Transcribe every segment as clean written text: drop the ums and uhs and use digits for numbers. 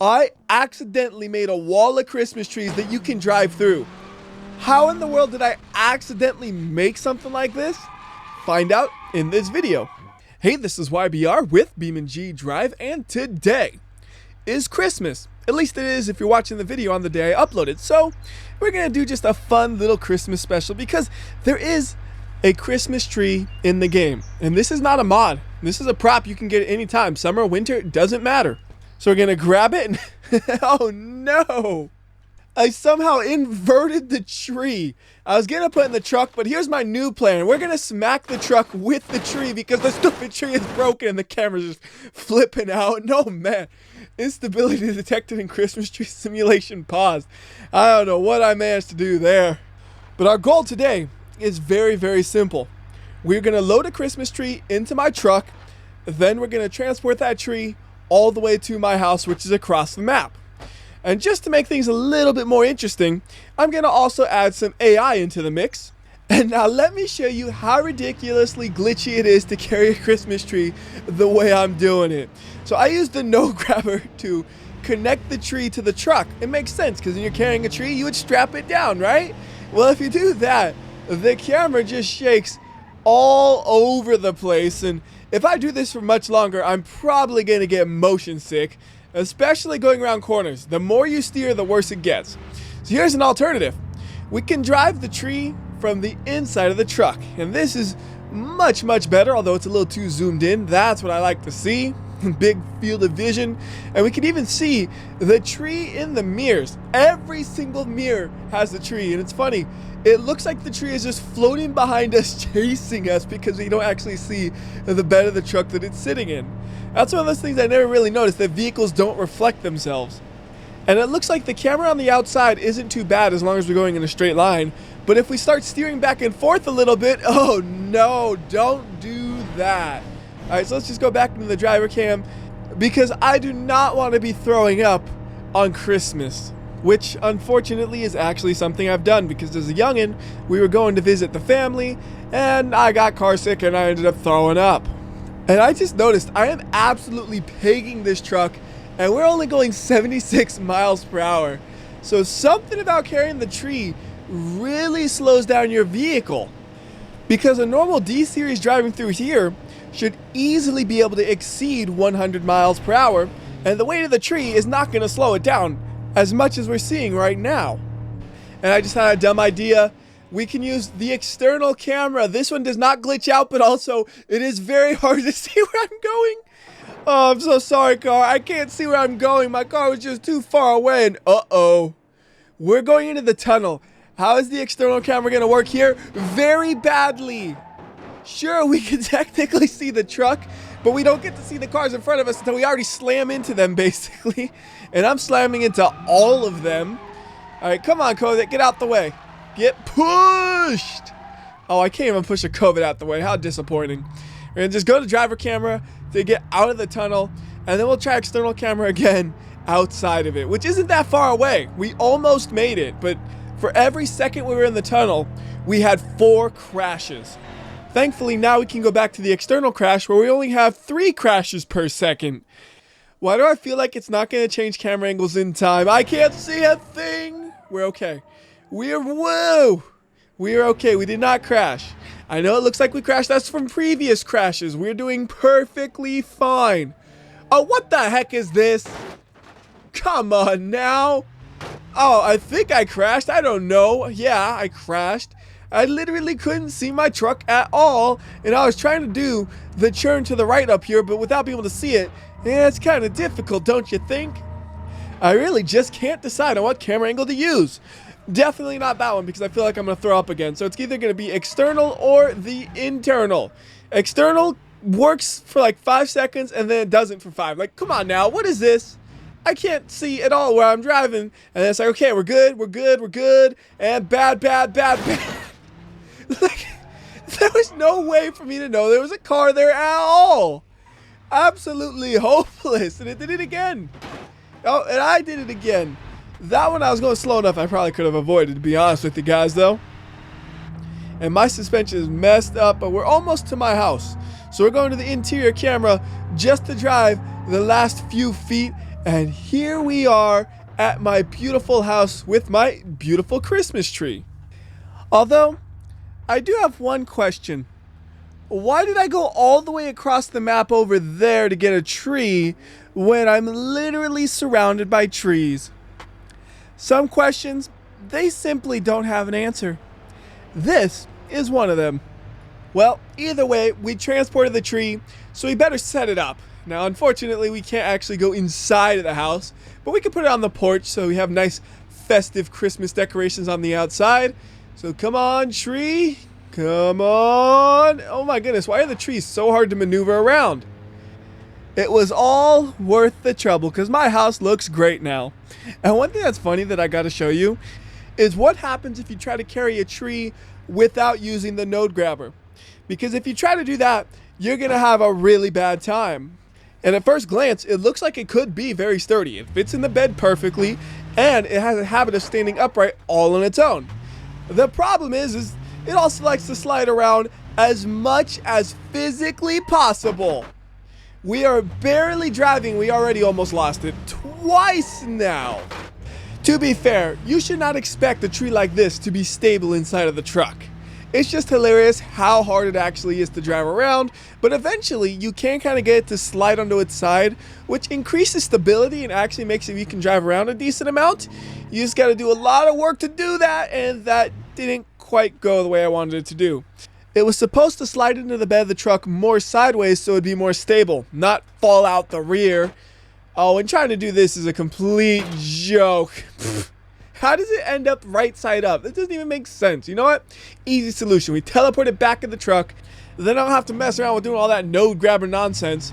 I accidentally made a wall of Christmas trees that you can drive through. How in the world did I accidentally make something like this? Find out in this video. Hey, this is WhyBeAre with BeamNG.drive, and today is Christmas. At least it is if you're watching the video on the day I uploaded. So we're gonna do just a fun little Christmas special because there is a Christmas tree in the game. And this is not a mod. This is a prop you can get at any time. Summer, winter, it doesn't matter. So we're gonna grab it and oh no! I somehow inverted the tree. I was gonna put it in the truck, but here's my new plan. We're gonna smack the truck with the tree because the stupid tree is broken and the camera's just flipping out. No, man. Instability detected in Christmas tree simulation paused. I don't know what I managed to do there. But our goal today is very, very simple. We're gonna load a Christmas tree into my truck, then we're gonna transport that tree all the way to my house, which is across the map. And just to make things a little bit more interesting, I'm gonna also add some AI into the mix. And now let me show you how ridiculously glitchy it is to carry a Christmas tree the way I'm doing it. So I used the no grabber to connect the tree to the truck. It makes sense because when you're carrying a tree, you would strap it down, right? Well, if you do that, the camera just shakes all over the place, and if I do this for much longer, I'm probably going to get motion sick, especially going around corners. The more you steer, the worse it gets. So here's an alternative. We can drive the tree from the inside of the truck, and this is much, much better, although it's a little too zoomed in. That's what I like to see. Big field of vision, and we can even see the tree in the mirrors. Every single mirror has the tree, and it's funny. It looks like the tree is just floating behind us, chasing us, because we don't actually see the bed of the truck that it's sitting in. That's one of those things I never really noticed, that vehicles don't reflect themselves. And it looks like the camera on the outside isn't too bad as long as we're going in a straight line. But if we start steering back and forth a little bit, oh no, don't do that. All right, so let's just go back into the driver cam because I do not want to be throwing up on Christmas, which unfortunately is actually something I've done because as a youngin', we were going to visit the family and I got car sick and I ended up throwing up. And I just noticed I am absolutely pegging this truck and we're only going 76 miles per hour. So something about carrying the tree really slows down your vehicle because a normal D-Series driving through here should easily be able to exceed 100 miles per hour, and the weight of the tree is not going to slow it down as much as we're seeing right now. And I just had a dumb idea. We can use the external camera. This one does not glitch out, but also it is very hard to see where I'm going. Oh, I'm so sorry, car. I can't see where I'm going. My car was just too far away, and uh-oh. We're going into the tunnel. How is the external camera going to work here? Very badly. Sure, we can technically see the truck, but we don't get to see the cars in front of us until we already slam into them, basically. And I'm slamming into all of them. All right, come on, COVID, get out the way. Get pushed. Oh, I can't even push a COVID out the way. How disappointing. We're going to just go to driver camera to get out of the tunnel, and then we'll try external camera again outside of it, which isn't that far away. We almost made it, but for every second we were in the tunnel, we had 4 crashes. Thankfully, now we can go back to the external crash where we only have 3 crashes per second. Why do I feel like it's not going to change camera angles in time? I can't see a thing. We're okay. Whoa. We're okay. We did not crash. I know it looks like we crashed. That's from previous crashes. We're doing perfectly fine. Oh, what the heck is this? Come on now. Oh, I think I crashed. I don't know. Yeah, I crashed. I literally couldn't see my truck at all, and I was trying to do the turn to the right up here, but without being able to see it, yeah, it's kind of difficult, don't you think? I really just can't decide on what camera angle to use. Definitely not that one because I feel like I'm going to throw up again. So it's either going to be external or the internal. External works for like 5 seconds and then it doesn't for 5. Like, come on now, what is this? I can't see at all where I'm driving. And then it's like, okay, we're good, we're good, we're good, and bad. Like, there was no way for me to know there was a car there at all. Absolutely hopeless. And it did it again. Oh, and I did it again. That one I was going slow enough I probably could have avoided, to be honest with you guys, though. And my suspension is messed up, but we're almost to my house. So we're going to the interior camera just to drive the last few feet, And here we are at my beautiful house with my beautiful Christmas tree. Although, I do have one question. Why did I go all the way across the map over there to get a tree when I'm literally surrounded by trees? Some questions, they simply don't have an answer. This is one of them. Well, either way, we transported the tree, so we better set it up. Now, unfortunately, we can't actually go inside of the house, but we can put it on the porch so we have nice festive Christmas decorations on the outside. So come on, tree. Come on. Oh my goodness, why are the trees so hard to maneuver around? It was all worth the trouble because my house looks great now. And one thing that's funny that I got to show you is what happens if you try to carry a tree without using the node grabber. Because if you try to do that, you're going to have a really bad time. And at first glance, it looks like it could be very sturdy. It fits in the bed perfectly, and it has a habit of standing upright all on its own. The problem is it also likes to slide around as much as physically possible. We are barely driving. We already almost lost it twice now. To be fair, you should not expect a tree like this to be stable inside of the truck. It's just hilarious how hard it actually is to drive around, but eventually you can kind of get it to slide onto its side, which increases stability and actually makes it you can drive around a decent amount. You just got to do a lot of work to do that, and that didn't quite go the way I wanted it to do. It was supposed to slide into the bed of the truck more sideways so it'd be more stable, not fall out the rear. Oh, and trying to do this is a complete joke. How does it end up right side up? That doesn't even make sense. You know what? Easy solution. We teleport it back in the truck. Then I don't have to mess around with doing all that node grabber nonsense.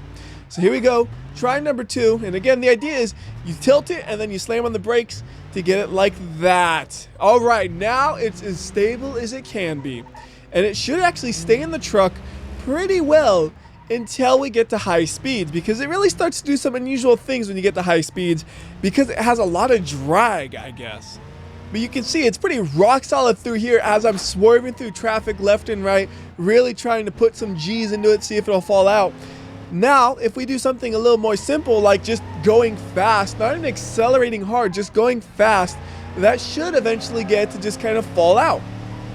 So here we go. Try number 2. And again, the idea is you tilt it and then you slam on the brakes to get it like that. All right, now it's as stable as it can be. And it should actually stay in the truck pretty well until we get to high speeds, because it really starts to do some unusual things when you get to high speeds because it has a lot of drag, I guess. But you can see it's pretty rock solid through here as I'm swerving through traffic left and right, really trying to put some G's into it, see if it'll fall out. Now, if we do something a little more simple, like just going fast, not even accelerating hard, just going fast, that should eventually get to just kind of fall out.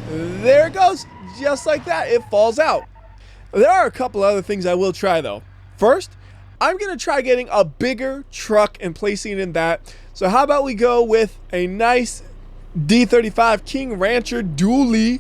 There it goes, just like that, it falls out. There are a couple other things I will try though. First, I'm going to try getting a bigger truck and placing it in that. So how about we go with a nice D35 King Rancher dually,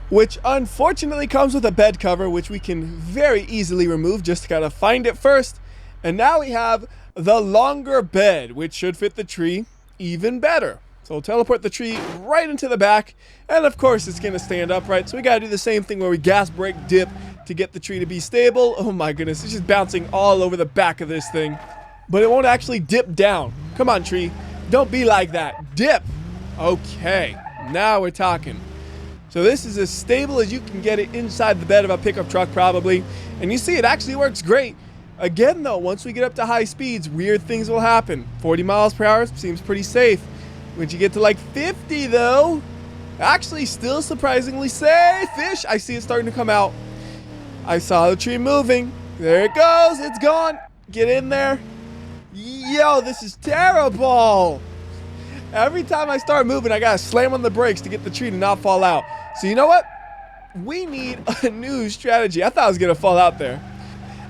which unfortunately comes with a bed cover, which we can very easily remove. Just gotta find it first. And now we have the longer bed, which should fit the tree even better. So we'll teleport the tree right into the back, and of course it's gonna stand upright. So we gotta do the same thing where we gas, brake, dip to get the tree to be stable. Oh my goodness, it's just bouncing all over the back of this thing. But it won't actually dip down. Come on, tree, don't be like that. Dip. Okay, now we're talking. So this is as stable as you can get it inside the bed of a pickup truck probably. And you see it actually works great. Again though, once we get up to high speeds, weird things will happen. 40 miles per hour seems pretty safe. Once you get to like 50 though, actually still surprisingly safe-ish. I see it starting to come out. I saw the tree moving. There it goes, it's gone. Get in there. Yo, this is terrible. Every time I start moving, I gotta slam on the brakes to get the tree to not fall out. So you know what? We need a new strategy. I thought I was gonna fall out there.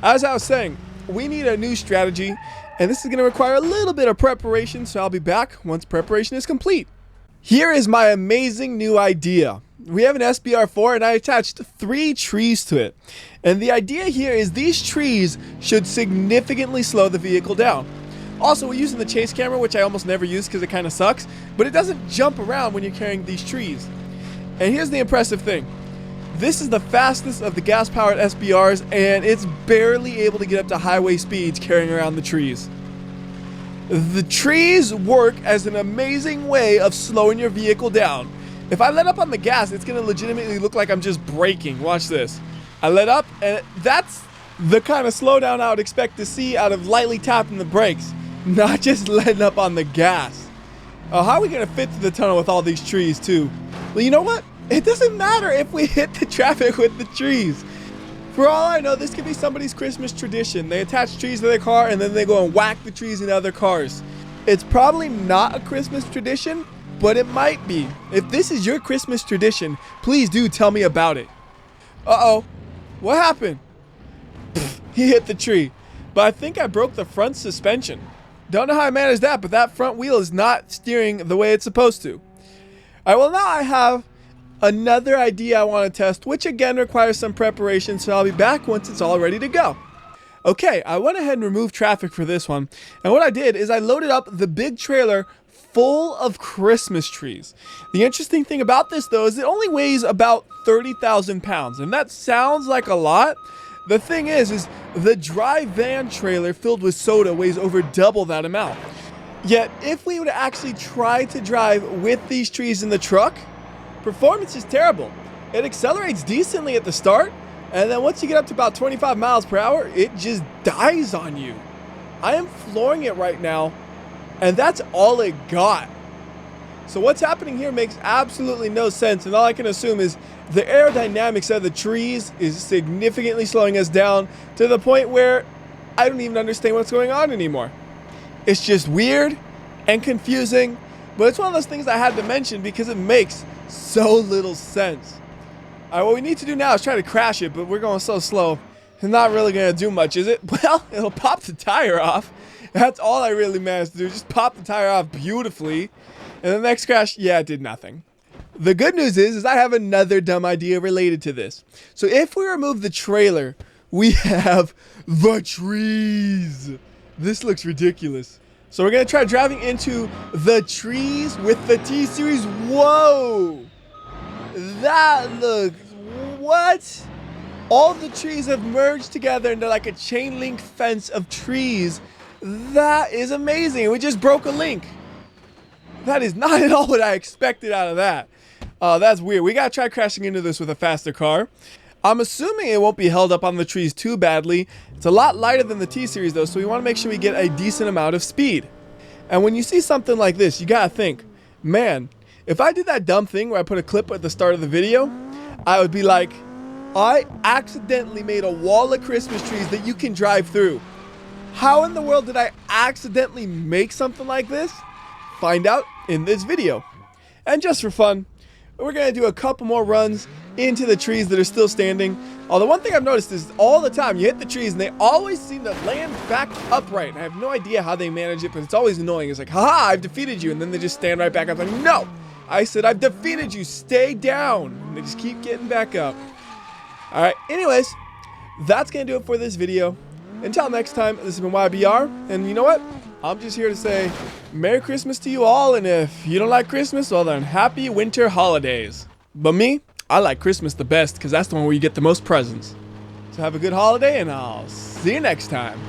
As I was saying, we need a new strategy, and this is gonna require a little bit of preparation, so I'll be back once preparation is complete. Here is my amazing new idea. We have an SBR4 and I attached 3 trees to it. And the idea here is these trees should significantly slow the vehicle down. Also, we're using the chase camera, which I almost never use because it kind of sucks, but it doesn't jump around when you're carrying these trees. And here's the impressive thing. This is the fastest of the gas-powered SBRs, and it's barely able to get up to highway speeds carrying around the trees. The trees work as an amazing way of slowing your vehicle down. If I let up on the gas, it's going to legitimately look like I'm just braking. Watch this. I let up, and that's the kind of slowdown I would expect to see out of lightly tapping the brakes, not just letting up on the gas. Oh, how are we going to fit through the tunnel with all these trees, too? Well, you know what? It doesn't matter if we hit the traffic with the trees. For all I know, this could be somebody's Christmas tradition. They attach trees to their car and then they go and whack the trees in other cars. It's probably not a Christmas tradition, but it might be. If this is your Christmas tradition, please do tell me about it. Uh-oh. What happened? Pfft, he hit the tree. But I think I broke the front suspension. Don't know how I managed that, but that front wheel is not steering the way it's supposed to. Alright, well now I have another idea I want to test, which again requires some preparation, so I'll be back once it's all ready to go. Okay, I went ahead and removed traffic for this one, and what I did is I loaded up the big trailer full of Christmas trees. The interesting thing about this though is it only weighs about 30,000 pounds, and that sounds like a lot. The thing is the dry van trailer filled with soda weighs over double that amount. Yet, if we would actually try to drive with these trees in the truck, performance is terrible. It accelerates decently at the start, and then once you get up to about 25 miles per hour, it just dies on you. I am flooring it right now, and that's all it got. So what's happening here makes absolutely no sense, and all I can assume is the aerodynamics of the trees is significantly slowing us down to the point where I don't even understand what's going on anymore. It's just weird and confusing, but it's one of those things I had to mention because it makes so little sense. Alright, what we need to do now is try to crash it, but we're going so slow. It's not really going to do much, is it? Well, it'll pop the tire off. That's all I really managed to do, just pop the tire off beautifully. And the next crash, yeah, it did nothing. The good news is I have another dumb idea related to this. So if we remove the trailer, we have the trees. This looks ridiculous. So we're going to try driving into the trees with the T-Series. Whoa! That looks... What? All the trees have merged together into like a chain link fence of trees. That is amazing. We just broke a link. That is not at all what I expected out of that. That's weird. We gotta try crashing into this with a faster car. I'm assuming it won't be held up on the trees too badly. It's a lot lighter than the T-Series though, so we want to make sure we get a decent amount of speed. And when you see something like this, you gotta think, man, if I did that dumb thing where I put a clip at the start of the video, I would be like, I accidentally made a wall of Christmas trees that you can drive through. How in the world did I accidentally make something like this? Find out in this video. And just for fun, we're going to do a couple more runs into the trees that are still standing. Although one thing I've noticed is all the time you hit the trees and they always seem to land back upright. And I have no idea how they manage it, but it's always annoying. It's like, haha, I've defeated you. And then they just stand right back up. Like, no, I said, I've defeated you. Stay down. And they just keep getting back up. All right. Anyways, that's going to do it for this video. Until next time, this has been WhyBeAre. And you know what? I'm just here to say Merry Christmas to you all, and if you don't like Christmas, well then happy winter holidays. But me, I like Christmas the best because that's the one where you get the most presents. So have a good holiday, and I'll see you next time.